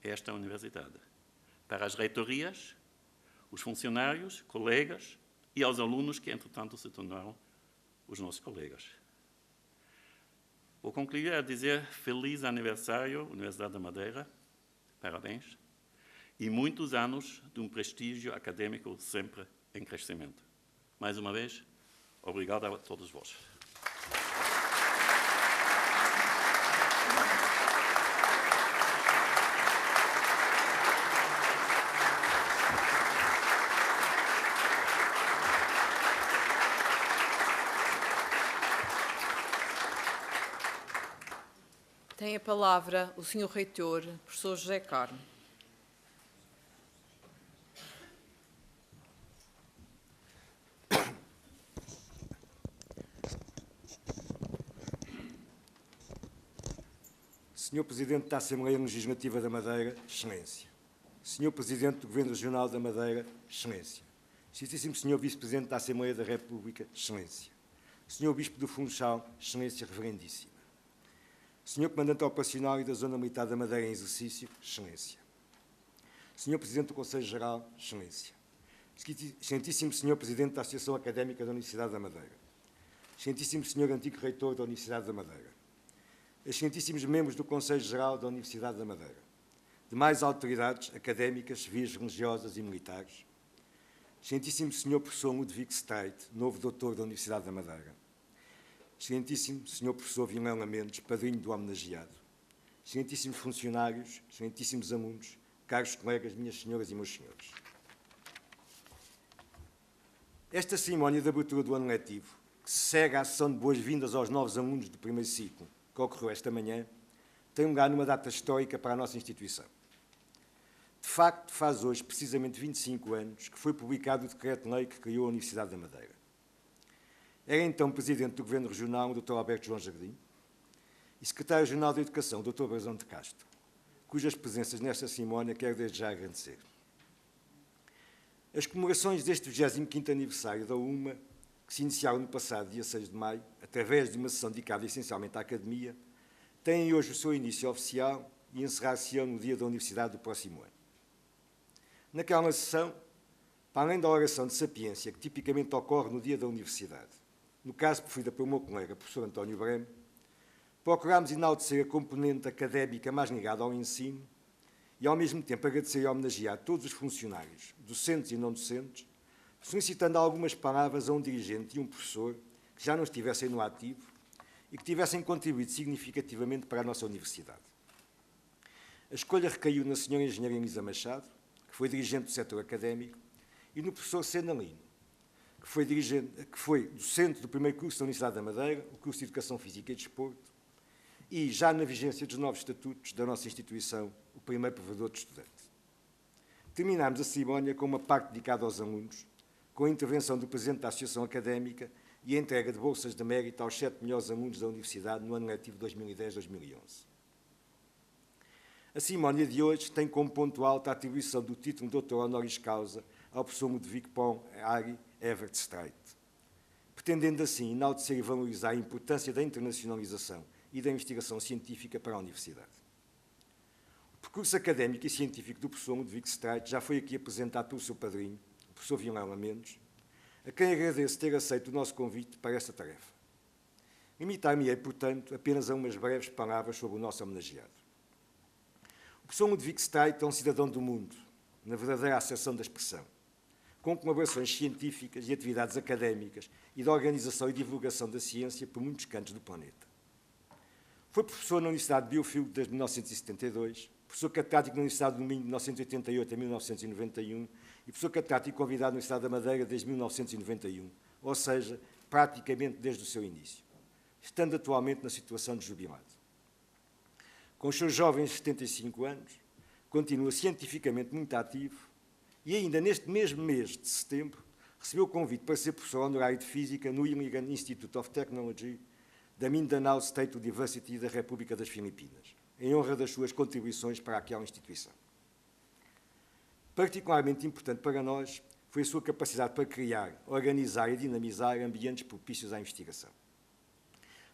esta universidade, para as reitorias, os funcionários, colegas e aos alunos que, entretanto, se tornaram os nossos colegas. Vou concluir a dizer feliz aniversário, Universidade da Madeira, parabéns, e muitos anos de um prestígio acadêmico sempre em crescimento. Mais uma vez, obrigado a todos vós. Tem a palavra o Sr. Reitor, professor José Carmo. Senhor Presidente da Assembleia Legislativa da Madeira, Excelência. Senhor Presidente do Governo Regional da Madeira, Excelência. Excelentíssimo Senhor Vice-Presidente da Assembleia da República, Excelência. Senhor Bispo do Funchal, Excelência Reverendíssima. Senhor Comandante Operacional e da Zona Militar da Madeira em exercício, Excelência. Senhor Presidente do Conselho Geral, Excelência. Excelentíssimo Senhor Presidente da Associação Académica da Universidade da Madeira. Excelentíssimo Senhor Antigo Reitor da Universidade da Madeira. Excelentíssimos membros do Conselho Geral da Universidade da Madeira. Demais autoridades académicas, civis, religiosas e militares. Excelentíssimo Senhor Professor Ludwig Streit, novo doutor da Universidade da Madeira. Excelentíssimo Senhor Professor Vilela Mendes, padrinho do homenageado. Excelentíssimos funcionários, excelentíssimos alunos, caros colegas, minhas senhoras e meus senhores. Esta cerimónia de abertura do ano letivo, que se segue à sessão de boas-vindas aos novos alunos do primeiro ciclo, que ocorreu esta manhã, tem lugar numa data histórica para a nossa instituição. De facto, faz hoje precisamente 25 anos que foi publicado o decreto-lei que criou a Universidade da Madeira. Era então Presidente do Governo Regional, o Dr. Alberto João Jardim, e Secretário-Geral da Educação, o Dr. Brasão de Castro, cujas presenças nesta cerimónia quero desde já agradecer. As comemorações deste 25º aniversário da UMA que se iniciaram no passado dia 6 de maio, através de uma sessão dedicada essencialmente à academia, têm hoje o seu início oficial e encerrar-se-ão no dia da Universidade do próximo ano. Naquela sessão, para além da oração de sapiência, que tipicamente ocorre no dia da Universidade, no caso preferida pelo meu colega, professor António Breme, procurámos enaltecer a componente académica mais ligada ao ensino e, ao mesmo tempo, agradecer e homenagear todos os funcionários, docentes e não docentes, solicitando algumas palavras a um dirigente e um professor que já não estivessem no ativo e que tivessem contribuído significativamente para a nossa Universidade. A escolha recaiu na Sra. Engenheira Elisa Machado, que foi dirigente do setor académico, e no professor Sena Lino, que foi docente do primeiro curso da Universidade da Madeira, o curso de Educação Física e Desporto, e, já na vigência dos novos estatutos da nossa instituição, o primeiro provedor de estudante. Terminámos a cerimónia com uma parte dedicada aos alunos, com a intervenção do Presidente da Associação Académica e a entrega de bolsas de mérito aos 7 melhores alunos da Universidade no ano letivo 2010-2011. A cerimónia de hoje tem como ponto alto a atribuição do título de doutor honoris causa ao professor Ludwig Pons Harry Evert Streit, pretendendo assim enaltecer e valorizar a importância da internacionalização e da investigação científica para a Universidade. O percurso académico e científico do professor Ludwig Streit já foi aqui apresentado pelo seu padrinho, o professor Vilela Mendes, a quem agradeço ter aceito o nosso convite para esta tarefa. Limitar-me-ei, portanto, apenas a umas breves palavras sobre o nosso homenageado. O professor Ludwig Streit é um cidadão do mundo, na verdadeira acessão da expressão, com colaborações científicas e atividades académicas e da organização e divulgação da ciência por muitos cantos do planeta. Foi professor na Universidade de Bielefeld desde 1972, professor catedrático na Universidade do Minho de 1988 a 1991 e professor catedrático convidado na Universidade da Madeira desde 1991, ou seja, praticamente desde o seu início, estando atualmente na situação de jubilado. Com os seus jovens 75 anos, continua cientificamente muito ativo e ainda neste mesmo mês de setembro recebeu o convite para ser professor honorário de Física no Iligan Institute of Technology da Mindanao State University da República das Filipinas, em honra das suas contribuições para aquela instituição. Particularmente importante para nós foi a sua capacidade para criar, organizar e dinamizar ambientes propícios à investigação.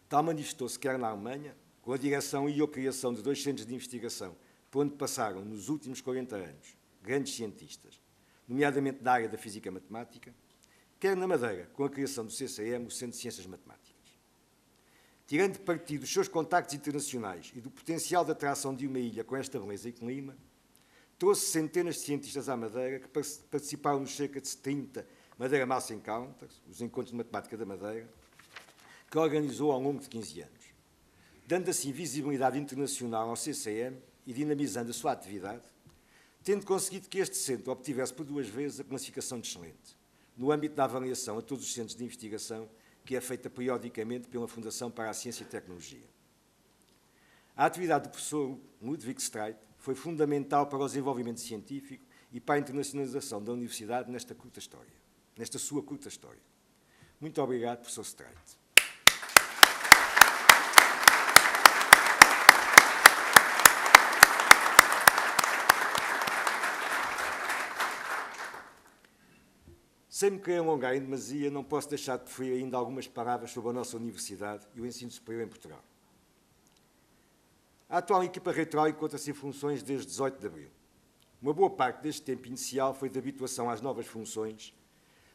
Tal manifestou-se quer na Alemanha, com a direção e a criação de 2 centros de investigação, por onde passaram, nos últimos 40 anos, grandes cientistas, nomeadamente da área da física matemática, quer na Madeira, com a criação do CCM, o Centro de Ciências Matemáticas. Tirando partido dos seus contactos internacionais e do potencial de atração de uma ilha com esta beleza e clima, trouxe centenas de cientistas à Madeira que participaram nos cerca de 30 Madeira Mass Encounters, os Encontros de Matemática da Madeira, que organizou ao longo de 15 anos, dando assim visibilidade internacional ao CCM e dinamizando a sua atividade, tendo conseguido que este centro obtivesse por 2 vezes a classificação de excelente, no âmbito da avaliação a todos os centros de investigação, que é feita periodicamente pela Fundação para a Ciência e Tecnologia. A atividade do professor Ludwig Streit foi fundamental para o desenvolvimento científico e para a internacionalização da Universidade nesta sua curta história. Muito obrigado, professor Streit. Sem me querer alongar em demasia, não posso deixar de referir ainda algumas palavras sobre a nossa Universidade e o ensino superior em Portugal. A atual equipa reitoral encontra-se em funções desde 18 de abril. Uma boa parte deste tempo inicial foi de habituação às novas funções,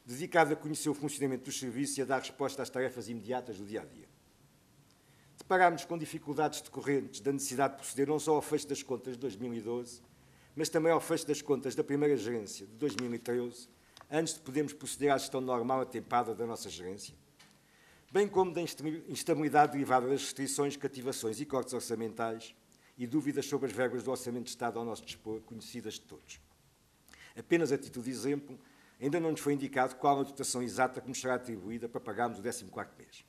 dedicada a conhecer o funcionamento dos serviços e a dar resposta às tarefas imediatas do dia-a-dia. Deparámos com dificuldades decorrentes da necessidade de proceder não só ao fecho das contas de 2012, mas também ao fecho das contas da primeira gerência de 2013, antes de podermos proceder à gestão normal atempada da nossa gerência, bem como da instabilidade derivada das restrições, cativações e cortes orçamentais e dúvidas sobre as verbas do Orçamento de Estado ao nosso dispor, conhecidas de todos. Apenas a título de exemplo, ainda não nos foi indicado qual a dotação exata que nos será atribuída para pagarmos o 14º mês.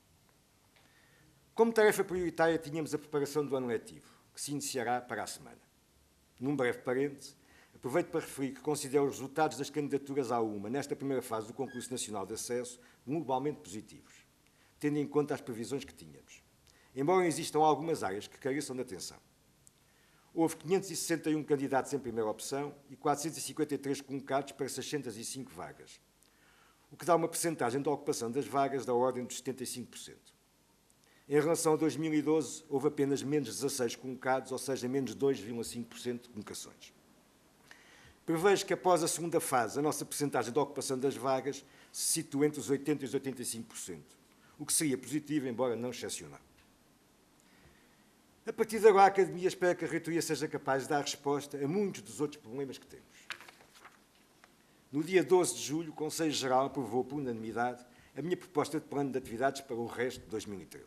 Como tarefa prioritária, tínhamos a preparação do ano letivo, que se iniciará para a semana. Num breve parêntese, aproveito para referir que considero os resultados das candidaturas à UMA nesta primeira fase do Concurso Nacional de Acesso globalmente positivos, tendo em conta as previsões que tínhamos, embora existam algumas áreas que careçam de atenção. Houve 561 candidatos em primeira opção e 453 convocados para 605 vagas. o que dá uma percentagem de ocupação das vagas da ordem dos 75%. Em relação a 2012, houve apenas menos 16 convocados, ou seja, menos 2,5% de convocações. Prevejo que após a segunda fase, a nossa percentagem de ocupação das vagas se situa entre os 80% e os 85%, o que seria positivo, embora não excepcional. A partir de agora, a Academia espera que a Reitoria seja capaz de dar resposta a muitos dos outros problemas que temos. No dia 12 de julho, o Conselho Geral aprovou por unanimidade a minha proposta de plano de atividades para o resto de 2013.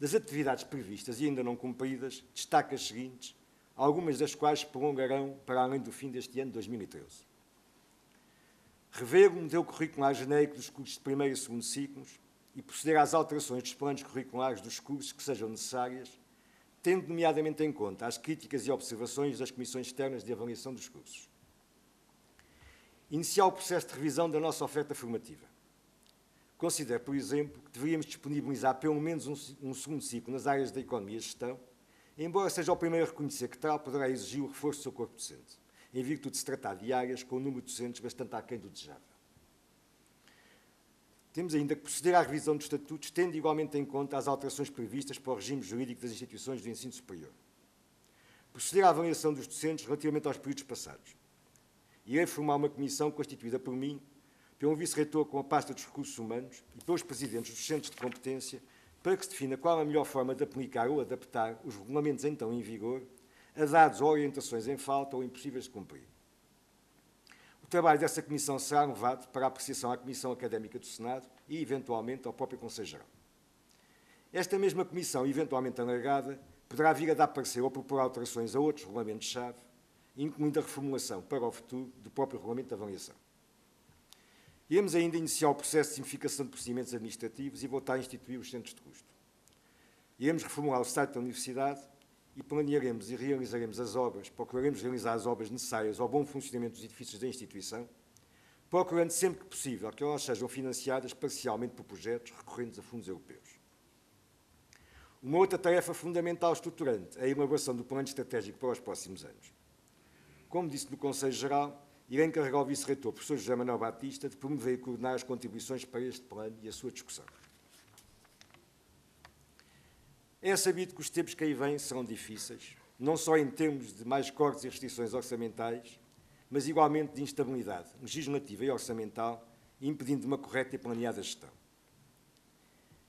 Das atividades previstas e ainda não cumpridas, destaco as seguintes, algumas das quais se prolongarão para além do fim deste ano de 2013. Rever o modelo curricular genérico dos cursos de primeiro e segundo ciclos e proceder às alterações dos planos curriculares dos cursos que sejam necessárias, tendo nomeadamente em conta as críticas e observações das comissões externas de avaliação dos cursos. Iniciar o processo de revisão da nossa oferta formativa. Considero, por exemplo, que deveríamos disponibilizar pelo menos um segundo ciclo nas áreas da economia e gestão, embora seja o primeiro a reconhecer que tal poderá exigir o reforço do seu corpo docente, em virtude de se tratar de áreas com um número de docentes bastante aquém do desejável. Temos ainda que proceder à revisão dos estatutos, tendo igualmente em conta as alterações previstas para o regime jurídico das instituições do ensino superior. Proceder à avaliação dos docentes relativamente aos períodos passados. Irei formar uma comissão constituída por mim, pelo vice-reitor com a pasta dos recursos humanos e pelos presidentes dos centros de competência, para que se defina qual a melhor forma de aplicar ou adaptar os regulamentos então em vigor a dados ou orientações em falta ou impossíveis de cumprir. O trabalho dessa comissão será levado para a apreciação à Comissão Académica do Senado e, eventualmente, ao próprio Conselho Geral. Esta mesma comissão, eventualmente alargada, poderá vir a dar parecer ou propor alterações a outros regulamentos-chave, incluindo a reformulação para o futuro do próprio regulamento de avaliação. Iremos ainda iniciar o processo de simplificação de procedimentos administrativos e voltar a instituir os centros de custo. Iremos reformular o site da Universidade e planearemos e realizaremos as obras, procuraremos realizar as obras necessárias ao bom funcionamento dos edifícios da instituição, procurando sempre que possível que elas sejam financiadas parcialmente por projetos recorrentes a fundos europeus. Uma outra tarefa fundamental estruturante é a elaboração do plano estratégico para os próximos anos. Como disse no Conselho Geral, irei encarregar ao vice-reitor, professor José Manuel Batista, de promover e coordenar as contribuições para este plano e a sua discussão. É sabido que os tempos que aí vêm serão difíceis, não só em termos de mais cortes e restrições orçamentais, mas igualmente de instabilidade legislativa e orçamental, impedindo uma correta e planeada gestão.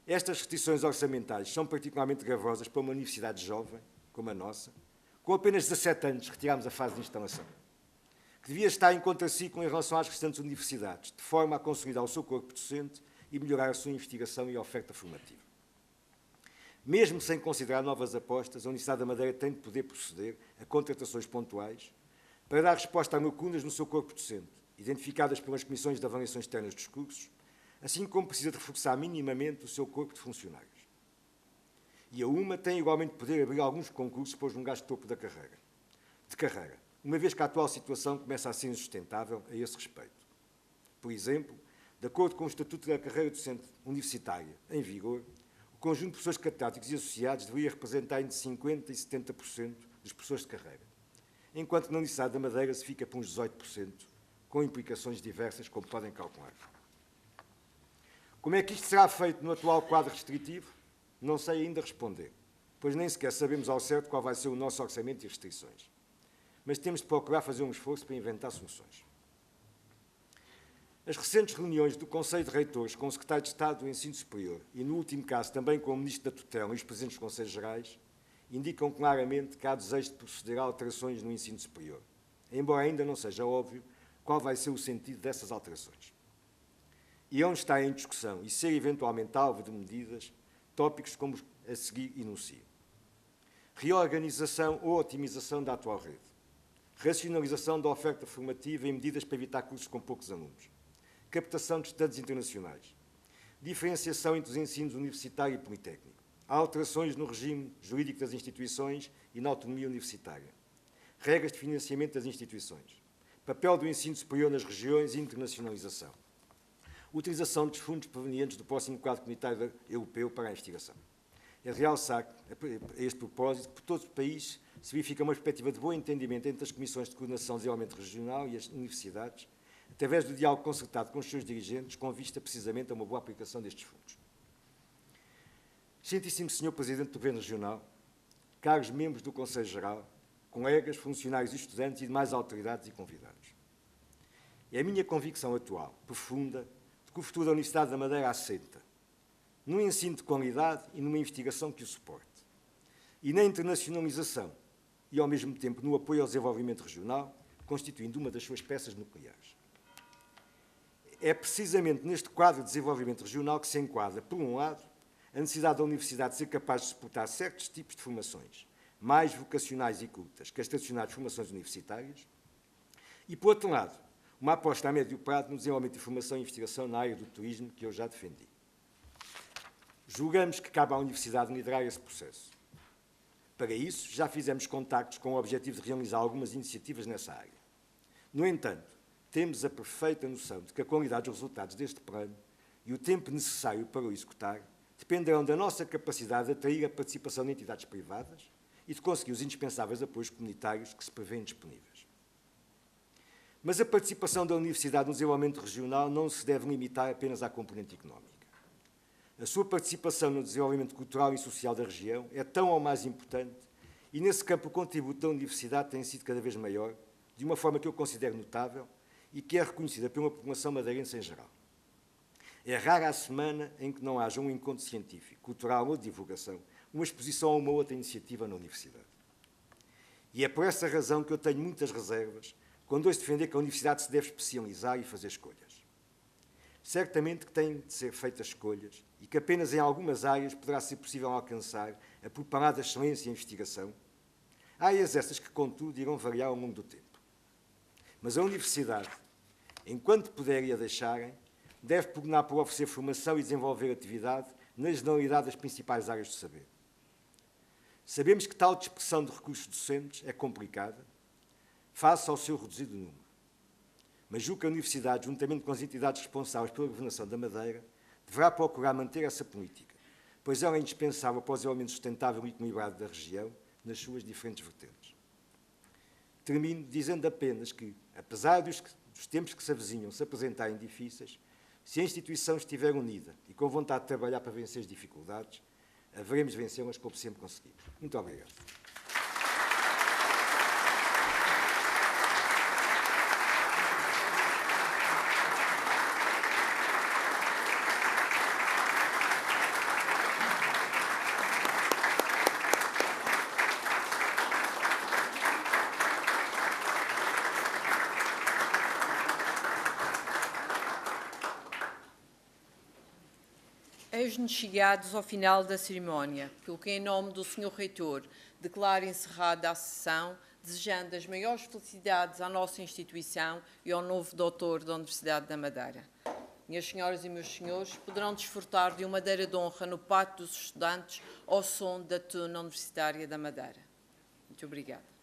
Estas restrições orçamentais são particularmente gravosas para uma universidade jovem, como a nossa, com apenas 17 anos retirámos a fase de instalação, que devia estar em contraciclo em relação às restantes universidades, de forma a consolidar o seu corpo docente e melhorar a sua investigação e a oferta formativa. Mesmo sem considerar novas apostas, a Universidade da Madeira tem de poder proceder a contratações pontuais para dar resposta a lacunas no seu corpo docente, identificadas pelas comissões de avaliação externas dos cursos, assim como precisa de reforçar minimamente o seu corpo de funcionários. E a UMA tem igualmente poder abrir alguns concursos para os lugares de topo de carreira, uma vez que a atual situação começa a ser insustentável a esse respeito. Por exemplo, de acordo com o Estatuto da Carreira Docente Universitária em vigor, o conjunto de professores catedráticos e associados deveria representar entre 50% e 70% dos professores de carreira, enquanto que na Universidade da Madeira se fica por uns 18%, com implicações diversas, como podem calcular. Como é que isto será feito no atual quadro restritivo? Não sei ainda responder, pois nem sequer sabemos ao certo qual vai ser o nosso orçamento e restrições. Mas temos de procurar fazer um esforço para inventar soluções. As recentes reuniões do Conselho de Reitores com o Secretário de Estado do Ensino Superior e, no último caso, também com o Ministro da Tutela e os Presidentes dos Conselhos Gerais, indicam claramente que há desejo de proceder a alterações no ensino superior, embora ainda não seja óbvio qual vai ser o sentido dessas alterações. E onde está em discussão e ser eventualmente alvo de medidas, tópicos como a seguir enuncio. Reorganização ou otimização da atual rede. Racionalização da oferta formativa e medidas para evitar cursos com poucos alunos. Captação de estudantes internacionais. Diferenciação entre os ensinos universitário e politécnico. Alterações no regime jurídico das instituições e na autonomia universitária. Regras de financiamento das instituições. Papel do ensino superior nas regiões e internacionalização. Utilização dos fundos provenientes do próximo quadro comunitário europeu para a investigação. É realçar, a este propósito, que por todo o país se verifica uma perspectiva de bom entendimento entre as comissões de coordenação de desenvolvimento regional e as universidades, através do diálogo concertado com os seus dirigentes, com vista precisamente a uma boa aplicação destes fundos. Excelentíssimo Sr. Presidente do Governo Regional, caros membros do Conselho Geral, colegas, funcionários e estudantes e demais autoridades e convidados. É a minha convicção atual, profunda, de que o futuro da Universidade da Madeira assenta num ensino de qualidade e numa investigação que o suporte, e na internacionalização e, ao mesmo tempo, no apoio ao desenvolvimento regional, constituindo uma das suas peças nucleares. É precisamente neste quadro de desenvolvimento regional que se enquadra, por um lado, a necessidade da Universidade ser capaz de suportar certos tipos de formações mais vocacionais e cultas que as tradicionais formações universitárias e, por outro lado, uma aposta a médio prazo no desenvolvimento de formação e investigação na área do turismo que eu já defendi. Julgamos que cabe à Universidade liderar esse processo. Para isso, já fizemos contactos com o objetivo de realizar algumas iniciativas nessa área. No entanto, temos a perfeita noção de que a qualidade dos resultados deste plano e o tempo necessário para o executar dependerão da nossa capacidade de atrair a participação de entidades privadas e de conseguir os indispensáveis apoios comunitários que se prevêem disponíveis. Mas a participação da Universidade no desenvolvimento regional não se deve limitar apenas à componente económica. A sua participação no desenvolvimento cultural e social da região é tão ou mais importante e, nesse campo, o contributo da Universidade tem sido cada vez maior, de uma forma que eu considero notável e que é reconhecida pela população madeirense em geral. É rara a semana em que não haja um encontro científico, cultural ou de divulgação, uma exposição ou uma outra iniciativa na Universidade. E é por essa razão que eu tenho muitas reservas quando ouço defender que a Universidade se deve especializar e fazer escolhas. Certamente que têm de ser feitas escolhas e que apenas em algumas áreas poderá ser possível alcançar a propalada excelência e investigação, áreas essas que, contudo, irão variar ao longo do tempo. Mas a Universidade, enquanto puder e a deixarem, deve pugnar por oferecer formação e desenvolver atividade na generalidade das principais áreas do saber. Sabemos que tal dispersão de recursos docentes é complicada, face ao seu reduzido número. Mas julgo que a Universidade, juntamente com as entidades responsáveis pela governação da Madeira, deverá procurar manter essa política, pois ela é indispensável para o desenvolvimento sustentável e equilibrado da região nas suas diferentes vertentes. Termino dizendo apenas que, apesar dos tempos que se avizinham se apresentarem difíceis, se a instituição estiver unida e com vontade de trabalhar para vencer as dificuldades, haveremos de vencê-las como sempre conseguimos. Muito obrigado. Eis-nos chegados ao final da cerimónia, pelo que, em nome do Sr. Reitor, declaro encerrada a sessão, desejando as maiores felicidades à nossa instituição e ao novo doutor da Universidade da Madeira. Minhas senhoras e meus senhores, poderão desfrutar de uma madeira de honra no pátio dos estudantes ao som da tuna universitária da Madeira. Muito obrigada.